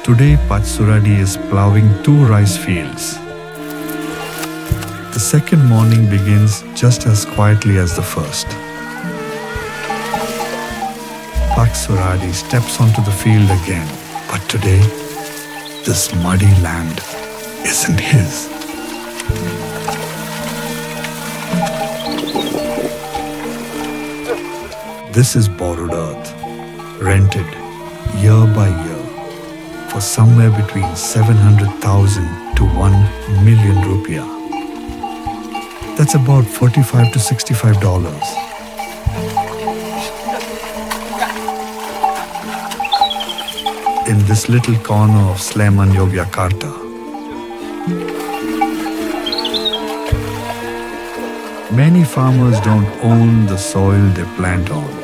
Today, Patsuradi is plowing 2 rice fields. The second morning begins just as quietly as the first. Patsuradi steps onto the field again, but today, this muddy land isn't his. This is borrowed earth, rented year by year for somewhere between 700,000 to 1 million rupiah. That's about $45 to $65. In this little corner of Sleman, Yogyakarta, many farmers don't own the soil they plant on.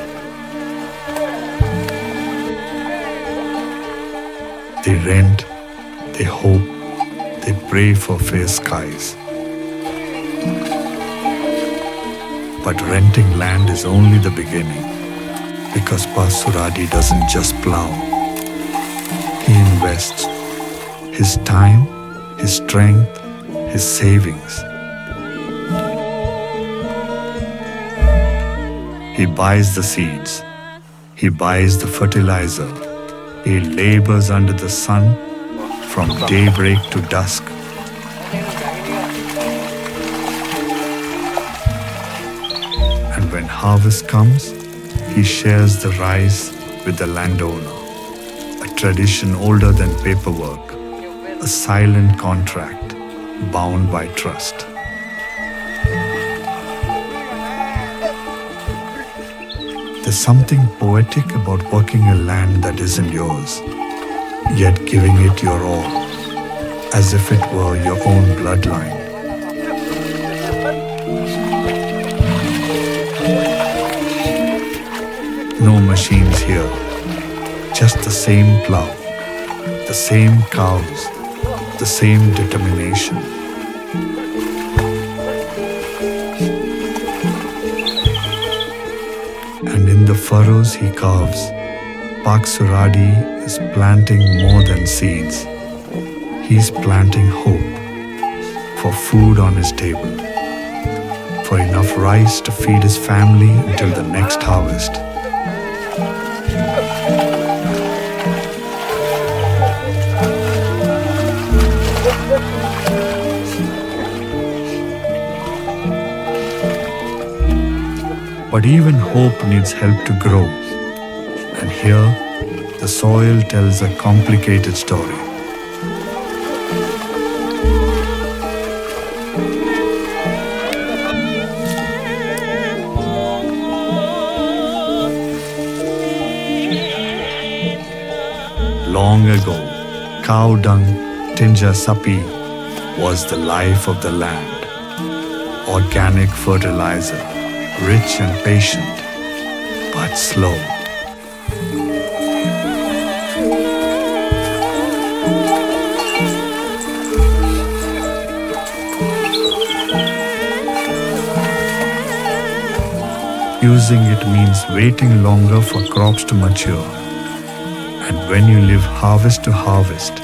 They rent, they hope, they pray for fair skies. But renting land is only the beginning, because Patsuradi doesn't just plow. He invests his time, his strength, his savings. He buys the seeds, he buys the fertilizer, he labors under the sun from daybreak to dusk. And when harvest comes, he shares the rice with the landowner, a tradition older than paperwork, a silent contract bound by trust. There's something poetic about working a land that isn't yours, yet giving it your all, as if it were your own bloodline. No machines here, just the same plow, the same cows, the same determination. And in the furrows he carves, Patsuradi is planting more than seeds. He's planting hope for food on his table, for enough rice to feed his family until the next harvest. But even hope needs help to grow. And here, the soil tells a complicated story. Long ago, cow dung, tinja sapi, was the life of the land. Organic fertilizer, rich and patient, but slow. Using it means waiting longer for crops to mature. And when you live harvest to harvest,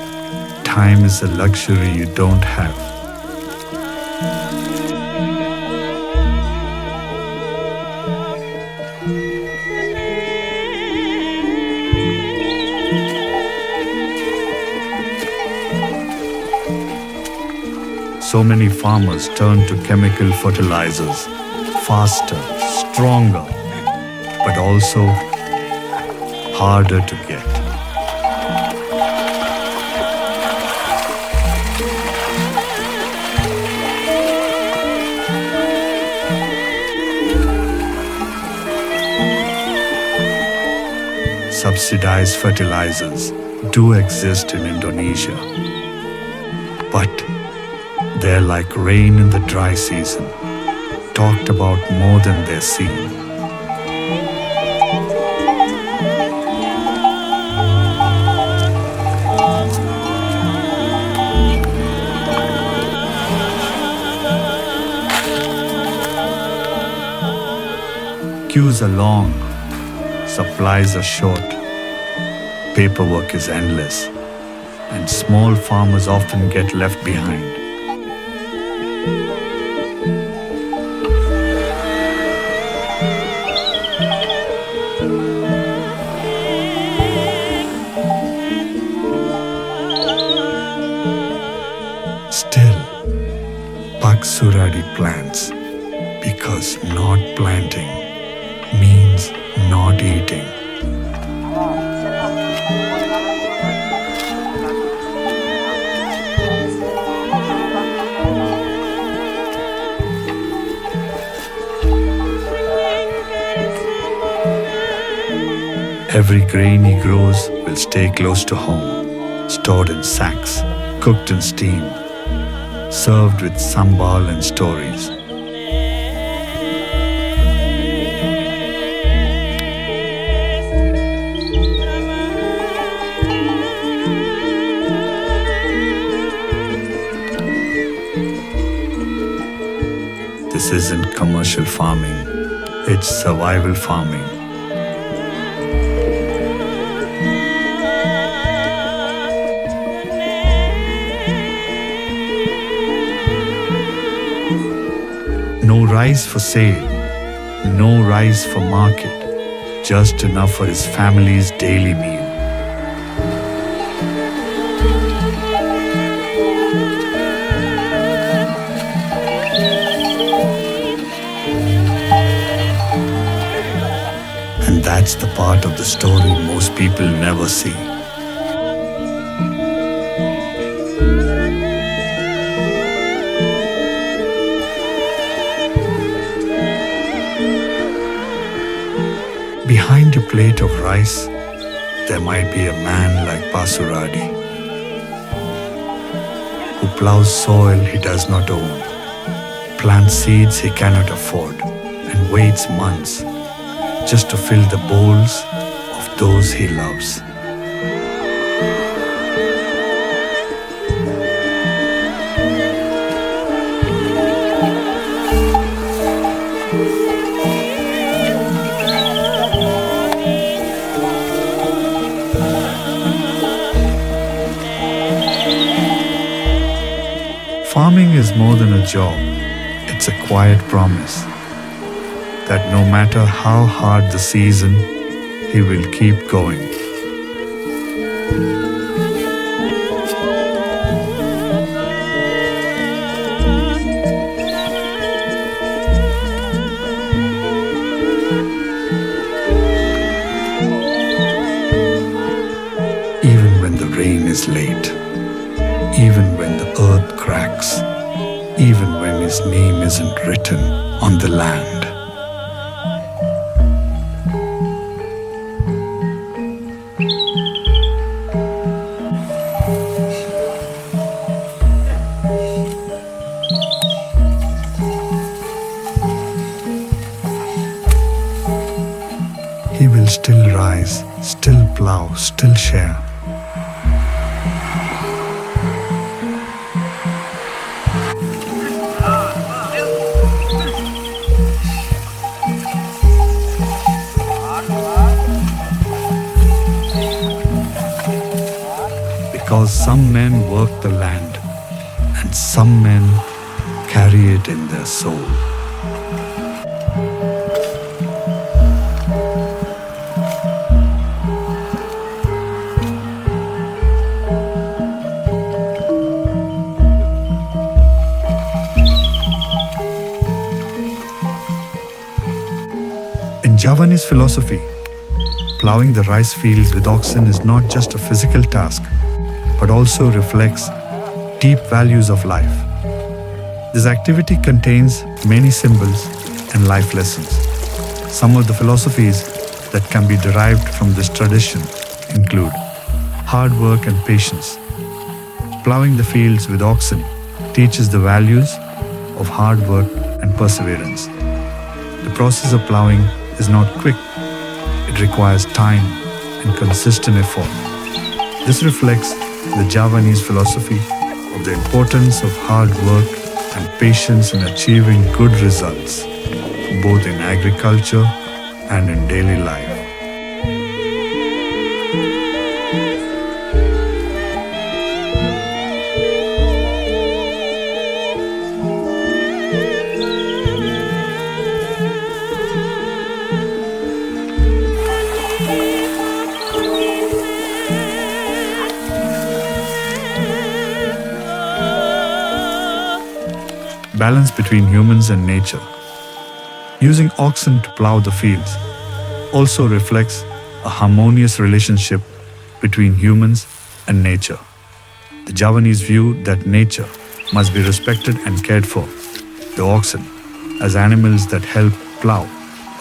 time is a luxury you don't have. So many farmers turn to chemical fertilizers, faster, stronger, but also harder to get. Subsidized fertilizers do exist in Indonesia, but they're like rain in the dry season, talked about more than they're seen. Queues are long, supplies are short, paperwork is endless, and small farmers often get left behind. Still, Suradi plants because not planting means not eating. Every grain he grows will stay close to home, stored in sacks, cooked in steam, served with sambal and stories. This isn't commercial farming, it's survival farming. No rice for sale, no rice for market, just enough for his family's daily meal. And that's the part of the story most people never see. Behind a plate of rice, there might be a man like Pasuradi, who plows soil he does not own, plants seeds he cannot afford, and waits months just to fill the bowls of those he loves. Farming is more than a job, it's a quiet promise that no matter how hard the season, he will keep going. Even when the rain is late, even when the earth cracks, even when his name isn't written on the land. He will still rise, still plow, still share. Because some men work the land and some men carry it in their soul. In Javanese philosophy, plowing the rice fields with oxen is not just a physical task, but also reflects deep values of life. This activity contains many symbols and life lessons. Some of the philosophies that can be derived from this tradition include hard work and patience. Plowing the fields with oxen teaches the values of hard work and perseverance. The process of plowing is not quick. It requires time and consistent effort. This reflects the Javanese philosophy of the importance of hard work and patience in achieving good results, both in agriculture and in daily life. balance between humans and nature. Using oxen to plow the fields also reflects a harmonious relationship between humans and nature. The Javanese view that nature must be respected and cared for. The oxen, as animals that help plow,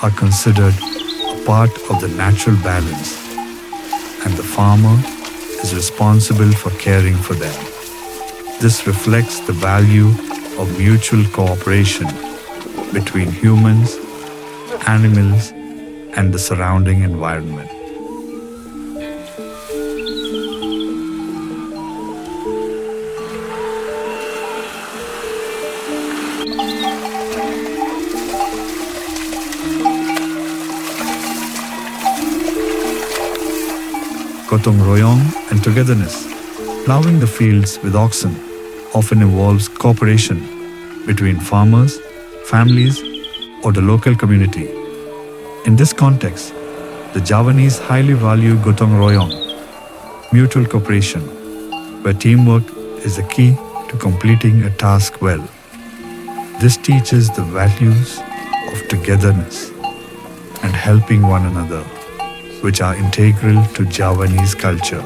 are considered a part of the natural balance, and the farmer is responsible for caring for them. This reflects the value of mutual cooperation between humans, animals, and the surrounding environment. Gotong royong and togetherness. Plowing the fields with oxen often involves cooperation between farmers, families, or the local community. In this context, the Javanese highly value gotong royong, mutual cooperation, where teamwork is the key to completing a task well. This teaches the values of togetherness and helping one another, which are integral to Javanese culture.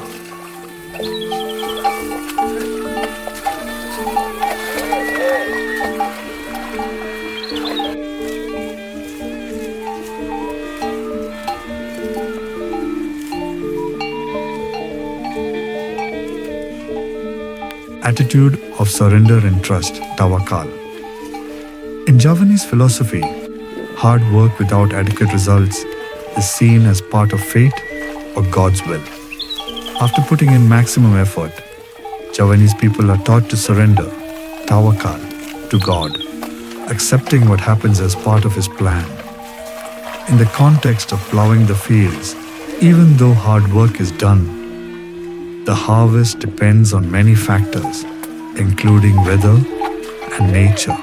Attitude of surrender and trust, tawakal. In Javanese philosophy, hard work without adequate results is seen as part of fate or God's will. After putting in maximum effort, Javanese people are taught to surrender, tawakal, to God, accepting what happens as part of His plan. In the context of plowing the fields, even though hard work is done, the harvest depends on many factors, including weather and nature.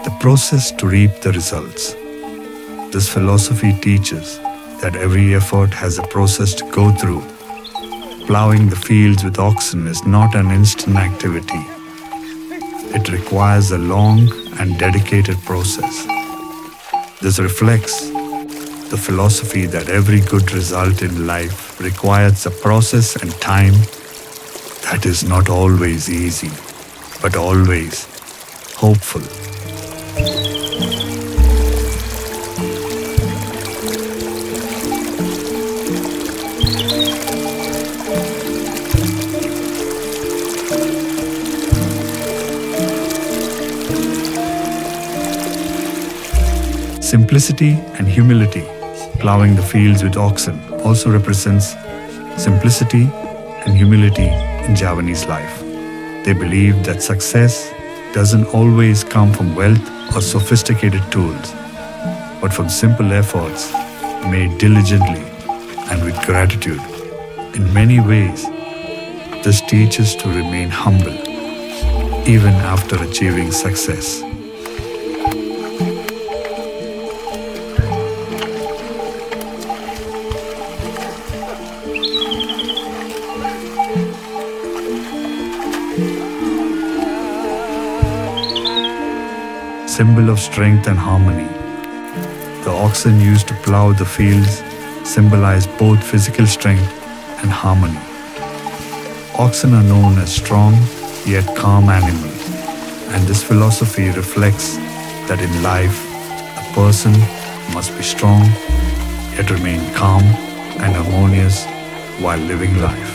The process to reap the results. This philosophy teaches that every effort has a process to go through. Plowing the fields with oxen is not an instant activity. It requires a long and dedicated process. This reflects the philosophy that every good result in life requires a process and time that is not always easy, but always hopeful. Simplicity and humility. Plowing the fields with oxen also represents simplicity and humility in Javanese life. They believe that success doesn't always come from wealth or sophisticated tools, but from simple efforts made diligently and with gratitude. In many ways, this teaches to remain humble even after achieving success. Symbol of strength and harmony. The oxen used to plow the fields symbolize both physical strength and harmony. Oxen are known as strong yet calm animals, and this philosophy reflects that in life, a person must be strong yet remain calm and harmonious while living life.